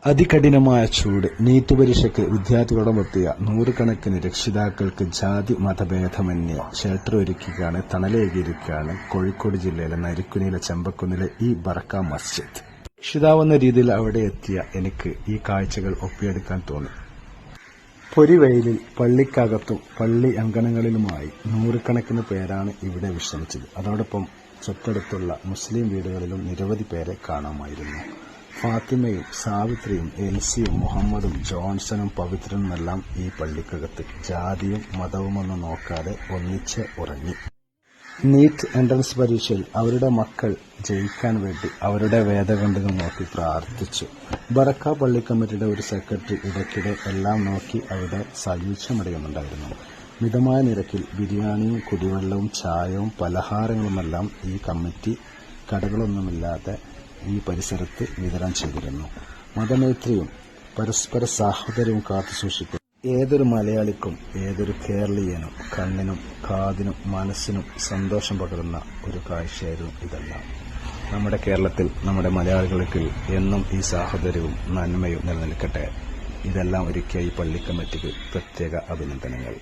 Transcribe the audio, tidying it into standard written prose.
അതികഠിനമായ ചൂട്, നീറ്റ് പരീക്ഷയ്ക്ക് വിദ്യാർത്ഥികളോടൊപ്പെത്തിയ നൂറുകണക്കിന് രക്ഷിതാക്കൾക്ക് ജാതി മതഭേദമന്യേ ഷെൽട്ടർ ഒരുക്കിയാണ്, തണലേകിയിരിക്കുകയാണ് കോഴിക്കോട് ജില്ലയിലെ നരിക്കുനിയിലെ ചെമ്പക്കുന്നിലെ ഈ ബറക്ക മസ്ജിദ്. രക്ഷിതാവെന്ന രീതിയിൽ അവിടെ എത്തിയ എനിക്ക് ഈ കാഴ്ചകൾ ഒപ്പിയെടുക്കാൻ തോന്നി. പൊരിവെയിലിൽ പള്ളിക്കകത്തും പള്ളി അങ്കണങ്ങളിലുമായി നൂറുകണക്കിന് പേരാണ് ഇവിടെ വിശ്രമിച്ചത്. അതോടൊപ്പം തൊട്ടടുത്തുള്ള മുസ്ലിം വീടുകളിലും നിരവധി പേരെ കാണാമായിരുന്നു. ഫാത്തിമയും സാവിത്രിയും എൽസിയും മുഹമ്മദും ജോൺസണും പവിത്രനുമെല്ലാം ഈ പള്ളിക്കകത്ത് ജാതിയും മതവുമൊന്നും നോക്കാതെ ഒന്നിച്ച് ഉറങ്ങി. നീറ്റ് എൻട്രൻസ് പരീക്ഷയിൽ അവരുടെ മക്കൾ ജയിക്കാൻ വേണ്ടി അവരുടെ വേദഗ്രന്ഥങ്ങൾ നോക്കി പ്രാർത്ഥിച്ചു. ബറക്ക പള്ളി കമ്മിറ്റിയുടെ ഒരു സെക്രട്ടറി ഇടയ്ക്കിടെ എല്ലാം നോക്കി അവിടെ സായുജ്യമടയുന്നുണ്ടായിരുന്നു. മിതമായ നിരക്കിൽ ബിരിയാണിയും കുടിവെള്ളവും ചായവും പലഹാരങ്ങളുമെല്ലാം ഈ കമ്മിറ്റി കടകളൊന്നുമില്ലാതെ ഈ പരിസരത്ത് വിതരണം ചെയ്തിരുന്നു. മതമൈത്രിയും പരസ്പര സാഹോദര്യവും കാത്തുസൂക്ഷിക്കും ഏതൊരു മലയാളിക്കും ഏതൊരു കേരളീയനും കണ്ണിനും കാതിനും മനസ്സിനും സന്തോഷം പകരുന്ന ഒരു കാഴ്ചയായിരുന്നു ഇതെല്ലാം. നമ്മുടെ കേരളത്തിൽ നമ്മുടെ മലയാളികൾക്ക് എന്നും ഈ സാഹോദര്യവും നന്മയും നിലനിൽക്കട്ടെ. ഇതെല്ലാം ഒരുക്കിയ ഈ പള്ളി കമ്മിറ്റിക്ക് പ്രത്യേക അഭിനന്ദനങ്ങൾ.